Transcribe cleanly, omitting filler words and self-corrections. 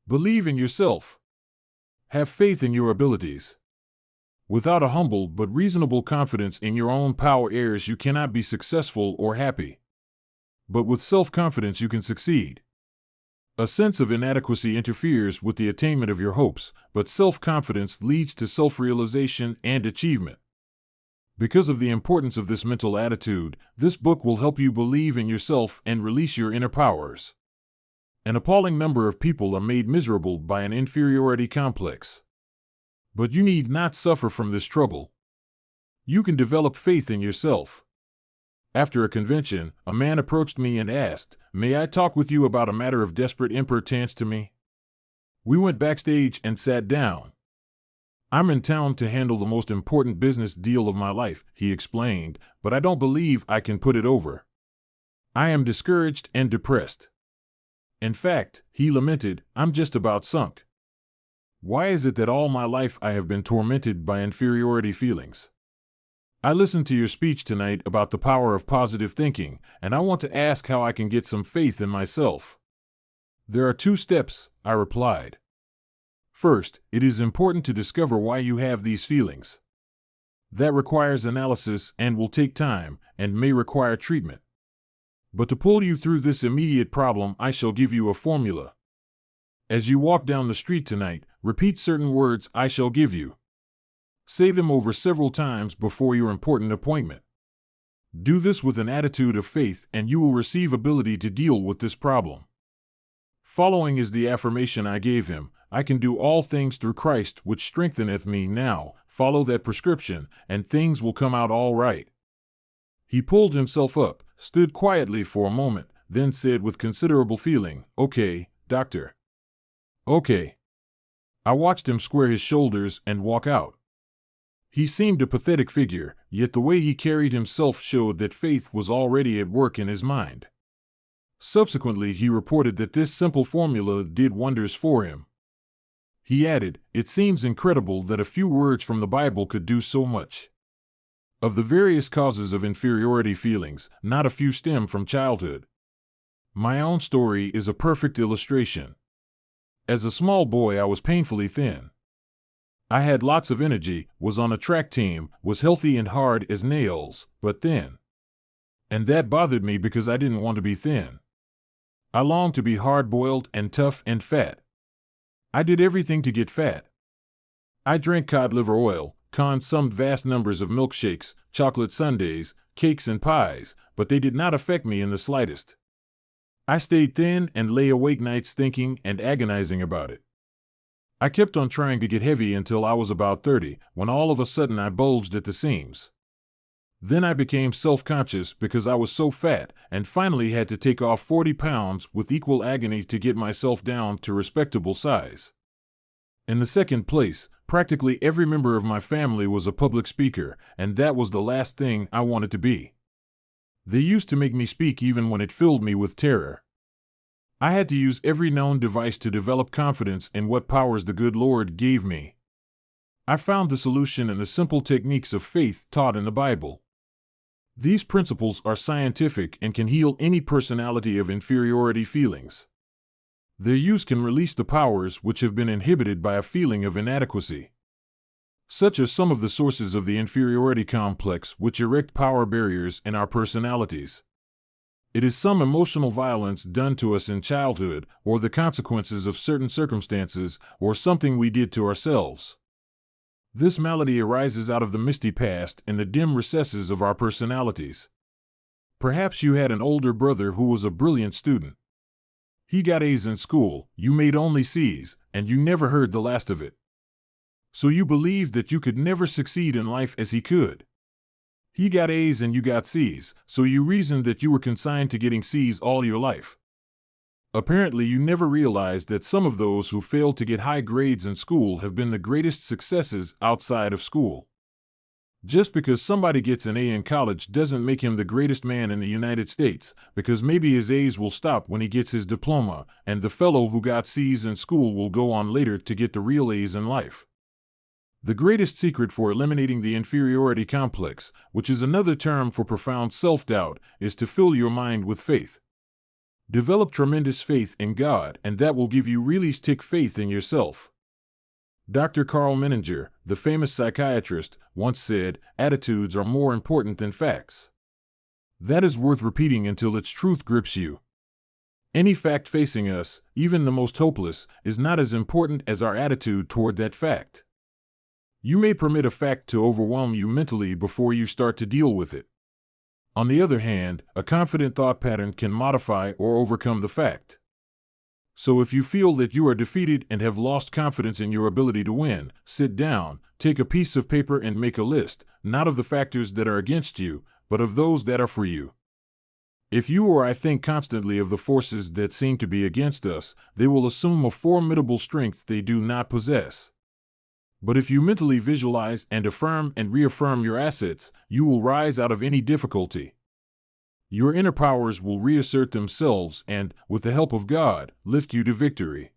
Believe in yourself. Have faith in your abilities. Without a humble but reasonable confidence in your own powers, you cannot be successful or happy. But with self-confidence, you can succeed. A sense of inadequacy interferes with the attainment of your hopes, but self-confidence leads to self-realization and achievement. Because of the importance of this mental attitude, this book will help you believe in yourself and release your inner powers. An appalling number of people are made miserable by an inferiority complex. But you need not suffer from this trouble. You can develop faith in yourself. After a convention, a man approached me and asked, "May I talk with you about a matter of desperate importance to me?" We went backstage and sat down. "I'm in town to handle the most important business deal of my life," he explained, "but I don't believe I can put it over. I am discouraged and depressed. In fact," he lamented, "I'm just about sunk. Why is it that all my life I have been tormented by inferiority feelings? I listened to your speech tonight about the power of positive thinking, and I want to ask how I can get some faith in myself." "There are 2 steps," I replied. "First, it is important to discover why you have these feelings. That requires analysis and will take time, and may require treatment. But to pull you through this immediate problem, I shall give you a formula. As you walk down the street tonight, repeat certain words I shall give you. Say them over several times before your important appointment. Do this with an attitude of faith, and you will receive ability to deal with this problem." Following is the affirmation I gave him: "I can do all things through Christ which strengtheneth me." Now, follow that prescription, and things will come out all right. He pulled himself up, stood quietly for a moment, then said with considerable feeling, "Okay, doctor. Okay." I watched him square his shoulders and walk out. He seemed a pathetic figure, yet the way he carried himself showed that faith was already at work in his mind. Subsequently, he reported that this simple formula did wonders for him. He added, "It seems incredible that a few words from the Bible could do so much." Of the various causes of inferiority feelings, not a few stem from childhood. My own story is a perfect illustration. As a small boy, I was painfully thin. I had lots of energy, was on a track team, was healthy and hard as nails, but thin. And that bothered me because I didn't want to be thin. I longed to be hard-boiled and tough and fat. I did everything to get fat. I drank cod liver oil, consumed vast numbers of milkshakes, chocolate sundaes, cakes and pies, but they did not affect me in the slightest. I stayed thin and lay awake nights thinking and agonizing about it. I kept on trying to get heavy until I was about 30, when all of a sudden I bulged at the seams. Then I became self-conscious because I was so fat, and finally had to take off 40 pounds with equal agony to get myself down to respectable size. In the second place, practically every member of my family was a public speaker, and that was the last thing I wanted to be. They used to make me speak even when it filled me with terror. I had to use every known device to develop confidence in what powers the good Lord gave me. I found the solution in the simple techniques of faith taught in the Bible. These principles are scientific and can heal any personality of inferiority feelings. Their use can release the powers which have been inhibited by a feeling of inadequacy. Such are some of the sources of the inferiority complex which erect power barriers in our personalities. It is some emotional violence done to us in childhood, or the consequences of certain circumstances, or something we did to ourselves. This malady arises out of the misty past in the dim recesses of our personalities. Perhaps you had an older brother who was a brilliant student. He got A's in school, you made only C's, and you never heard the last of it. So you believed that you could never succeed in life as he could. He got A's and you got C's, so you reasoned that you were consigned to getting C's all your life. Apparently, you never realized that some of those who failed to get high grades in school have been the greatest successes outside of school. Just because somebody gets an A in college doesn't make him the greatest man in the United States, because maybe his A's will stop when he gets his diploma, and the fellow who got C's in school will go on later to get the real A's in life. The greatest secret for eliminating the inferiority complex, which is another term for profound self-doubt, is to fill your mind with faith. Develop tremendous faith in God, and that will give you realistic faith in yourself. Dr. Carl Menninger, the famous psychiatrist, once said, "Attitudes are more important than facts." That is worth repeating until its truth grips you. Any fact facing us, even the most hopeless, is not as important as our attitude toward that fact. You may permit a fact to overwhelm you mentally before you start to deal with it. On the other hand, a confident thought pattern can modify or overcome the fact. So if you feel that you are defeated and have lost confidence in your ability to win, sit down, take a piece of paper and make a list, not of the factors that are against you, but of those that are for you. If you or I think constantly of the forces that seem to be against us, they will assume a formidable strength they do not possess. But if you mentally visualize and affirm and reaffirm your assets, you will rise out of any difficulty. Your inner powers will reassert themselves and, with the help of God, lift you to victory.